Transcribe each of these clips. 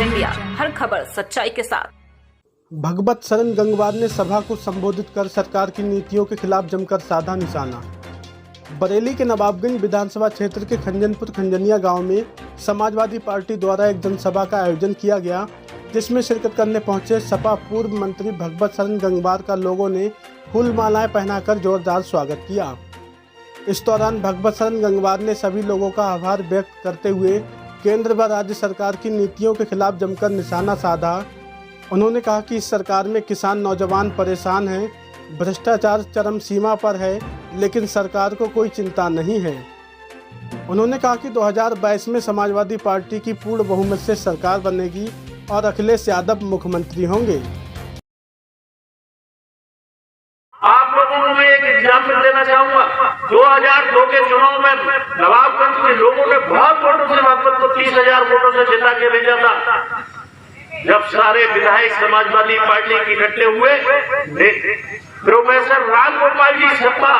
India, हर खबर सच्चाई के साथ। भगवत शरण गंगवार ने सभा को संबोधित कर सरकार की नीतियों के खिलाफ जमकर साधा निशाना। बरेली के नवाबगंज विधानसभा क्षेत्र के खंजनपुर खंजनिया गांव में समाजवादी पार्टी द्वारा एक जनसभा का आयोजन किया गया, जिसमें शिरकत करने पहुंचे सपा पूर्व मंत्री भगवत शरण गंगवार का लोगों ने फूल मालाएं पहनाकर जोरदार स्वागत किया। इस दौरान भगवत शरण गंगवार ने सभी लोगों का आभार व्यक्त करते हुए केंद्र व राज्य सरकार की नीतियों के खिलाफ जमकर निशाना साधा। उन्होंने कहा कि इस सरकार में किसान नौजवान परेशान हैं, भ्रष्टाचार चरम सीमा पर है, लेकिन सरकार को कोई चिंता नहीं है। उन्होंने कहा कि 2022 में समाजवादी पार्टी की पूर्ण बहुमत से सरकार बनेगी और अखिलेश यादव मुख्यमंत्री होंगे। आप लोगों को मैं एक एग्जाम्पल देना चाहूंगा। 2002 के चुनाव में नवाबगंज के लोगों ने बहुत वोटों से भगवत को 30,000 वोटों से जिता के भेजा था। जब सारे विधायक समाजवादी पार्टी के इकट्ठे हुए, प्रोफेसर राम गोपाल जी सपा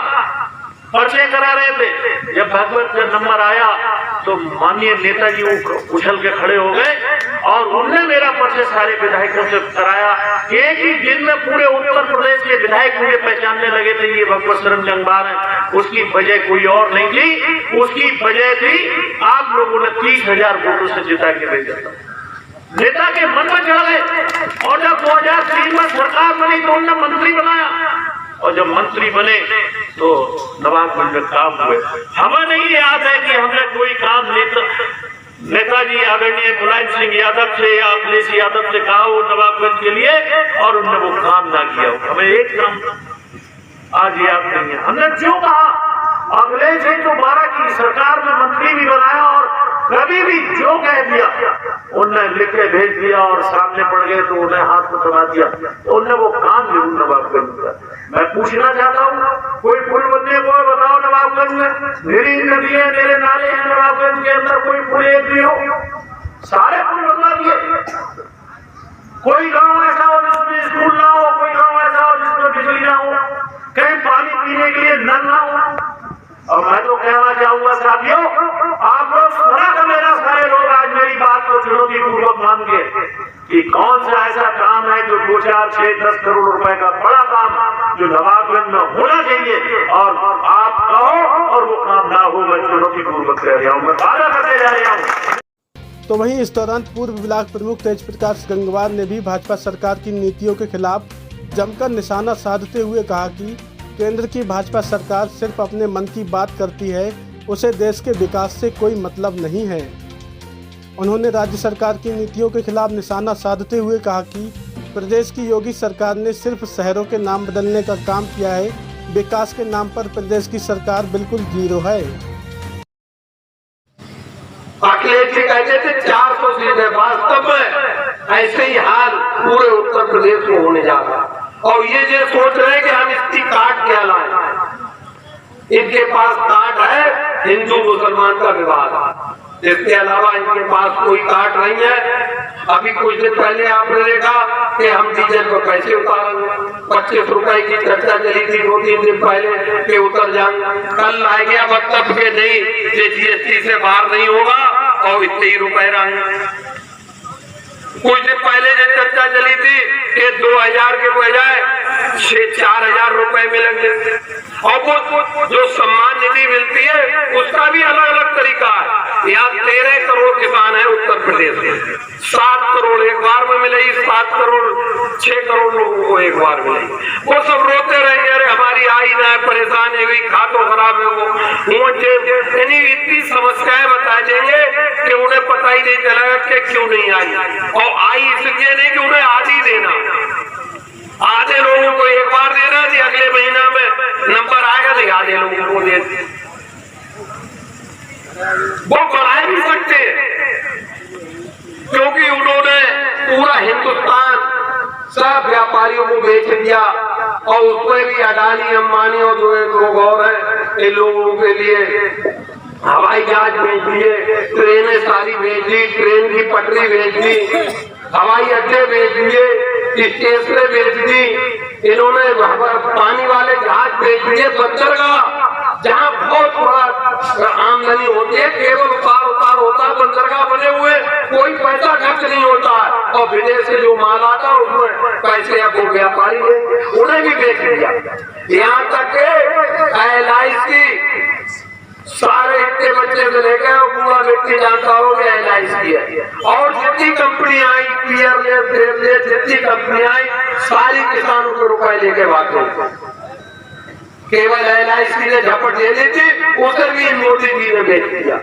पर्चे करा रहे थे। जब भगवत का नंबर आया तो माननीय नेताजी उछल के खड़े हो गए और उन्होंने मेरा पर्चे सारे विधायकों से कराया। एक ही दिन में पूरे उत्तर प्रदेश के विधायक मुझे पहचानने लगे थे, ये भगवत शरण गंगवार है। उसकी वजह कोई और नहीं थी, उसकी वजह थी आप लोगों ने 30,000 वोटों से जिता के भेजा था। नेता के मन में चढ़ गए और जब 2003 में सरकार बनी तो उन्होंने मंत्री बनाया और जब मंत्री बने तो नवाबगंज में काम हुए। हमें नहीं याद है कि हमने कोई काम नेताजी आदरणीय मुलायम सिंह यादव से या अखिलेश यादव से कहा हो नवाबगंज के लिए और उन्होंने वो काम ना किया हो। हमें एक काम आज याद नहीं है। हमने जो कहा अखिलेश जी दोबारा की सरकार में मंत्री भी बनाया और कभी भी जो कह दिया उन्हें लिख के भेज दिया और सामने पड़ गए तो उन्हें हाथ में थमा दिया, तो उन्हें वो काम जरूर नवाबगंज का। मैं पूछना चाहता हूँ, कोई पुल बनने को बताओ नवाबगंज में? मेरी नदी है, मेरे नाले हैं नवाबगंज के अंदर, कोई पुल एक भी हो? सारे पुल बनवा दिए। कोई गांव ऐसा हो जिसमें स्कूल ना हो, कोई गांव ऐसा हो जिसमें बिजली ना हो, कहीं पानी पीने के लिए नल ना हो। और मैं तो कहना चाहूंगा साथियों, आप लोग सुना कर लेना, सारे लोग आज मेरी बात को चुनौती पूर्वक मान के कि कौन सा ऐसा काम है जो 2, 4, 6, 10 करोड़ रुपए का बड़ा काम जो नवाबगंज में होना चाहिए और आप कहो और वो काम ना हो। मैं चुनौती पूर्वक कह रहा हूँ, मैं वादा करते जा रहा हूँ। तो वहीं इस दौरान पूर्व ब्लॉक प्रमुख तेज प्रकाश गंगवार ने भी भाजपा सरकार की नीतियों के खिलाफ जमकर निशाना साधते हुए कहा कि केंद्र की भाजपा सरकार सिर्फ अपने मन की बात करती है, उसे देश के विकास से कोई मतलब नहीं है। उन्होंने राज्य सरकार की नीतियों के खिलाफ निशाना साधते हुए कहा कि प्रदेश की योगी सरकार ने सिर्फ शहरों के नाम बदलने का काम किया है, विकास के नाम पर प्रदेश की सरकार बिल्कुल जीरो है। अखिलेश जी कहते थे 400 सीटें, वास्तव में ऐसे ही हाल पूरे उत्तर प्रदेश में होने जा रहा है। और ये जो सोच रहे हैं कि हम इसकी काट क्या लाएं, इनके पास काट है हिंदू मुसलमान का विवाद, इसके अलावा इनके पास कोई काट नहीं है। अभी कुछ दिन पहले आपने देखा कि हम डीजल को कैसे उतारेंगे, 25 रुपए की चर्चा चली थी 2-3 दिन पहले कि उतर जाएंगे। कल आ गया मतलब के नहीं, ये जीएसटी से बाहर नहीं होगा और इतने ही रुपए रहेंगे। कुछ दिन पहले जो चर्चा चली थी कि 2,000 के बजाय 4,000 रुपए मिलेंगे और वो जो सम्मान निधि मिलती है उसका भी अलग अलग तरीका है। यहाँ 13 करोड़ किसान है उत्तर प्रदेश में, 7 करोड़ एक बार में मिलेगी, 7 करोड़ 6 करोड़ लोगों को एक बार मिलेगी। वो सब रोते रहेंगे, अरे हमारी आई ना है, परेशान है, खातों खराब है। वो इतनी समस्याएं बता देंगे कि उन्हें पता ही नहीं चलेगा कि क्यों नहीं आई। और आई इसलिए नहीं कि उन्हें आधी देना, आधे लोगों को एक बार देना थी, अगले महीना में नंबर आएगा तो आधे लोगों को दे। वो बढ़ा भी सकते क्योंकि उन्होंने पूरा हिंदुस्तान सब व्यापारियों को बेच दिया और उसमें भी अडानी अंबानी और जो लोग और हैं इन लोगों के लिए हवाई जहाज भेज दिए, ट्रेनें सारी भेज दी, ट्रेन की पटरी भेज दी, हवाई अड्डे भेज दिए, स्टेशन भेज दी, इन्होंने पानी वाले जहाज भेज दिए बंदरगाह, जहाँ बहुत बड़ा आमदनी होती है, केवल उतार होता है बंदरगाह बने हुए, कोई पैसा खर्च नहीं होता है, और विदेश से जो माल आता है उसमें पैसे अब वो व्यापारी है, उन्हें भी बेच दिया। यहाँ तक के LIC सारे इतने बच्चे से लेकर पूरा व्यक्ति जानता हो कि LIC है, और जितनी कंपनी आई पीएरले जितनी कंपनी आई सारी किसानों को रुपए लेके भागते, केवल LIC ने झपट दे दी थी, उसे भी मोदी जी ने बेच दिया।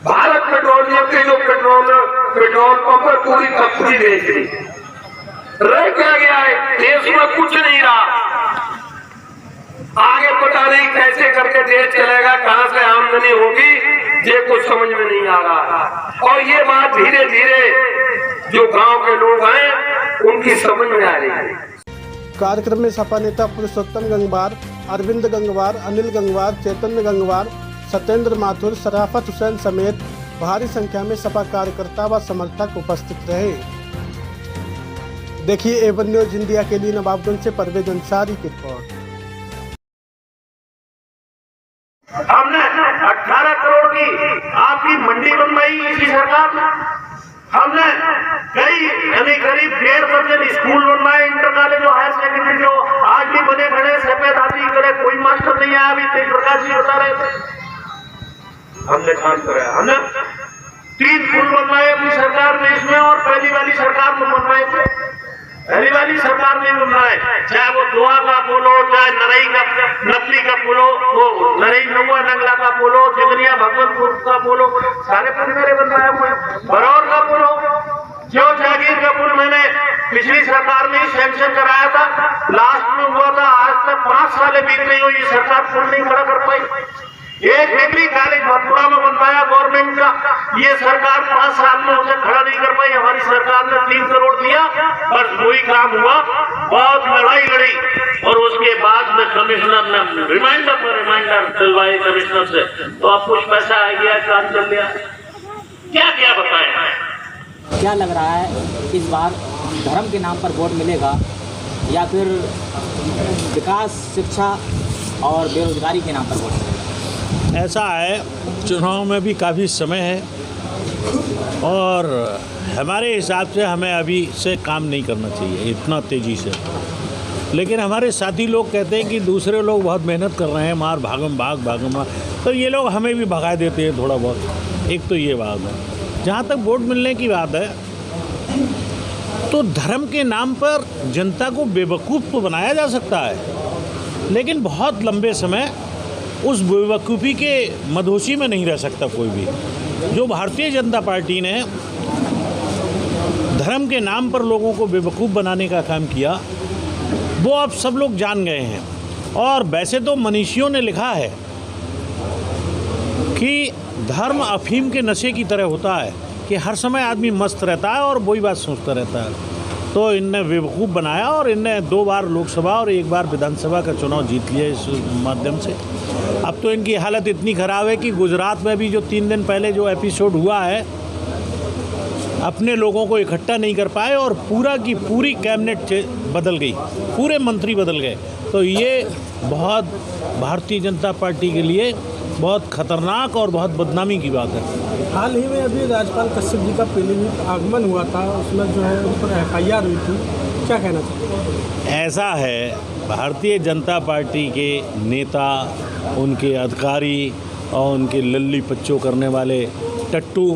भारत पेट्रोलियम के जो पेट्रोल पंप पर पूरी कंपनी बेच दी। रह क्या गया है देश में? कुछ नहीं रहा। आगे पता नहीं कैसे करके देश चलेगा, कहां से आमदनी होगी, ये कुछ समझ में नहीं आ रहा। और ये बात धीरे धीरे जो गांव के लोग हैं उनकी समझ में आ रही है। कार्यक्रम में सपा नेता पुरुषोत्तम गंगवार, अरविंद गंगवार, अनिल गंगवार, चैतन्य गंगवार, सत्येंद्र माथुर, शराफत हुसैन समेत भारी संख्या में सपा कार्यकर्ता व समर्थक उपस्थित रहे। देखिए A1 न्यूज इंडिया के लिए नवाबगंज से परवेज अंसारी की रिपोर्ट। हमने 18 करोड़ की आपकी मंडी बनवाई इसी सरकार में। हमने कई यानी करीब 1.5 दर्जन स्कूल बनवाए, इंटर कॉलेज और हायर सेकेंडरी जो आज भी बने खड़े, सफेद हाथी करे, कोई मास्टर नहीं आया। अभी तेज प्रकाश जी बता रहे थे, हमने काम कराया। हमने 3 पुल बनवाए अपनी सरकार में इसमें, और पहली वाली सरकार में बनवाए थे। पहली वाली सरकार ने बनवाए, चाहे वो दुआ का पुल हो, चाहे नरई का नकली का पुल हो, वो नरई नौवा नंगला का पुल हो, चिगनिया भगवतपुर का पुल हो, सारे पुल मेरे बनवाए हुए। बरौर का पुल हो, जो जागीर का पुल मैंने पिछली सरकार में सैंक्शन कराया था, लास्ट में हुआ था। आज तक 5 साल बीत गई हो, ये सरकार पुल नहीं खड़ा कर पाई। एक डिग्री कॉलेज मथुरा में बनवाया गवर्नमेंट का, ये सरकार 5 साल में उसे खड़ा नहीं कर पाई। हमारी सरकार ने 3 करोड़ दिया, बस वही काम हुआ। बहुत लड़ाई लड़ी, और उसके बाद में कमिश्नर ने रिमाइंडर दिलवाई कमिश्नर से, तो अब कुछ पैसा आ गया, काम चल गया। क्या क्या बताएं? क्या लग रहा है इस बार धर्म के नाम पर वोट मिलेगा, या फिर विकास, शिक्षा और बेरोजगारी के नाम पर वोट मिलेगा? ऐसा है, चुनाव में भी काफ़ी समय है, और हमारे हिसाब से हमें अभी से काम नहीं करना चाहिए इतना तेज़ी से। लेकिन हमारे साथी लोग कहते हैं कि दूसरे लोग बहुत मेहनत कर रहे हैं, मार भागम भाग, तो ये लोग हमें भी भगा देते हैं थोड़ा बहुत। एक तो ये बात है। जहाँ तक वोट मिलने की बात है, तो धर्म के नाम पर जनता को बेवकूफ़ तो बनाया जा सकता है, लेकिन बहुत लंबे समय उस बेवकूफ़ी के मदहोशी में नहीं रह सकता कोई भी। जो भारतीय जनता पार्टी ने धर्म के नाम पर लोगों को बेवकूफ़ बनाने का काम किया, वो अब सब लोग जान गए हैं। और वैसे तो मनीषियों ने लिखा है कि धर्म अफीम के नशे की तरह होता है, कि हर समय आदमी मस्त रहता है और वही बात सोचता रहता है। तो इनने बेवकूफ़ बनाया, और इनने 2 बार लोकसभा और 1 बार विधानसभा का चुनाव जीत लिया इस माध्यम से। अब तो इनकी हालत इतनी ख़राब है कि गुजरात में भी जो 3 दिन पहले जो एपिसोड हुआ है, अपने लोगों को इकट्ठा नहीं कर पाए, और पूरा की पूरी कैबिनेट बदल गई, पूरे मंत्री बदल गए। तो ये बहुत भारतीय जनता पार्टी के लिए बहुत खतरनाक और बहुत बदनामी की बात है। हाल ही में अभी राज्यपाल कश्यप जी का पीलीभीत आगमन हुआ था, उसमें जो है उन पर FIR हुई थी, क्या कहना चाहिए? ऐसा है, भारतीय जनता पार्टी के नेता, उनके अधिकारी और उनके लल्ली पच्चो करने वाले टट्टू,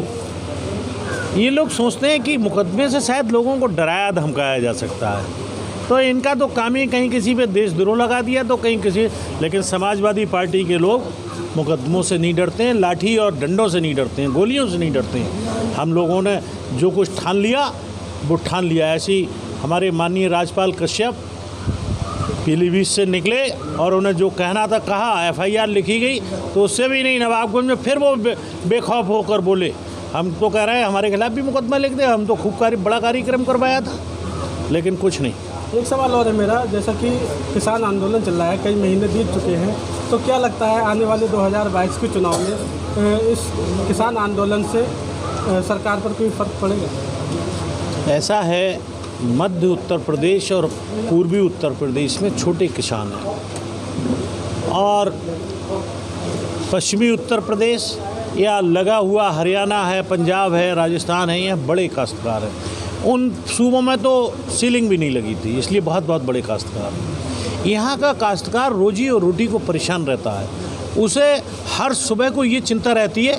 ये लोग सोचते हैं कि मुकदमे से शायद लोगों को डराया धमकाया जा सकता है। तो इनका तो काम ही कहीं किसी पे देशद्रोह लगा दिया, तो कहीं किसी। लेकिन समाजवादी पार्टी के लोग मुकदमों से नहीं डरते हैं, लाठी और डंडों से नहीं डरते हैं, गोलियों से नहीं डरते हैं। हम लोगों ने जो कुछ ठान लिया वो ठान लिया। ऐसी हमारे माननीय राज्यपाल कश्यप पीलीभीत से निकले, और उन्हें जो कहना था कहा, FIR लिखी गई, तो उससे भी नहीं। नवाबगंज में फिर वो बेखौफ होकर बोले, हम तो कह रहे हैं हमारे खिलाफ भी मुकदमा लिख दे, हम तो खूब बड़ा कार्यक्रम करवाया था, लेकिन कुछ नहीं। एक सवाल और है मेरा, जैसा कि किसान आंदोलन चल रहा है, कई महीने बीत चुके हैं, तो क्या लगता है आने वाले 2022 के चुनाव में इस किसान आंदोलन से सरकार पर कोई फ़र्क पड़ेगा? ऐसा है, मध्य उत्तर प्रदेश और पूर्वी उत्तर प्रदेश में छोटे किसान हैं, और पश्चिमी उत्तर प्रदेश या लगा हुआ हरियाणा है, पंजाब है, राजस्थान है, यह बड़े काश्तकार हैं। उन सूबों में तो सीलिंग भी नहीं लगी थी, इसलिए बहुत बहुत बड़े काश्तकार हैं। यहाँ का काश्तकार रोजी और रोटी को परेशान रहता है। उसे हर सुबह को ये चिंता रहती है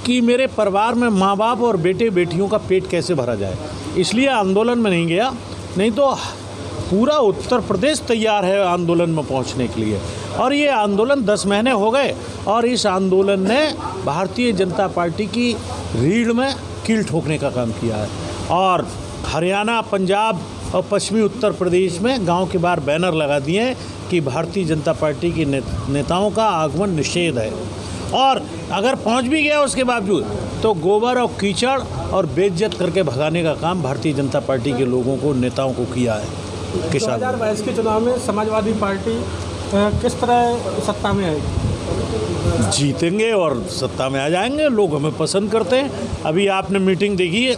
कि मेरे परिवार में माँ बाप और बेटे बेटियों का पेट कैसे भरा जाए। इसलिए आंदोलन में नहीं गया, नहीं तो पूरा उत्तर प्रदेश तैयार है आंदोलन में पहुंचने के लिए। और ये आंदोलन 10 महीने हो गए और इस आंदोलन ने भारतीय जनता पार्टी की रीढ़ में कील ठोकने का काम किया है। और हरियाणा, पंजाब और पश्चिमी उत्तर प्रदेश में गांव के बाहर बैनर लगा दिए हैं कि भारतीय जनता पार्टी के नेताओं का आगमन निषेध है। और अगर पहुंच भी गया उसके बावजूद तो गोबर और कीचड़ और बेइज्जत करके भगाने का काम भारतीय जनता पार्टी के लोगों को, नेताओं को किया है। 2022 के चुनाव में समाजवादी पार्टी किस तरह सत्ता में आएगी? जीतेंगे और सत्ता में आ जाएंगे। लोग हमें पसंद करते हैं। अभी आपने मीटिंग देखी है,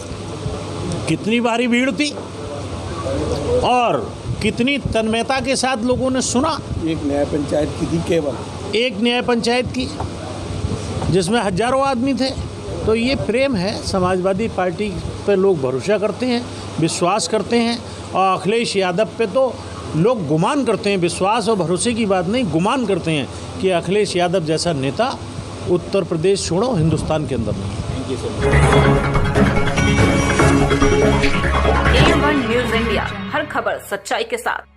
कितनी भारी भीड़ थी और कितनी तन्मयता के साथ लोगों ने सुना। एक न्याय पंचायत की थी, केवल एक न्याय पंचायत की, जिसमें हजारों आदमी थे। तो ये प्रेम है, समाजवादी पार्टी पे लोग भरोसा करते हैं, विश्वास करते हैं। और अखिलेश यादव पे तो लोग गुमान करते हैं, विश्वास और भरोसे की बात नहीं, गुमान करते हैं कि अखिलेश यादव जैसा नेता उत्तर प्रदेश छोड़ो हिंदुस्तान के अंदर नहीं। Thank you so much. A1 news India, हर खबर सच्चाई के साथ।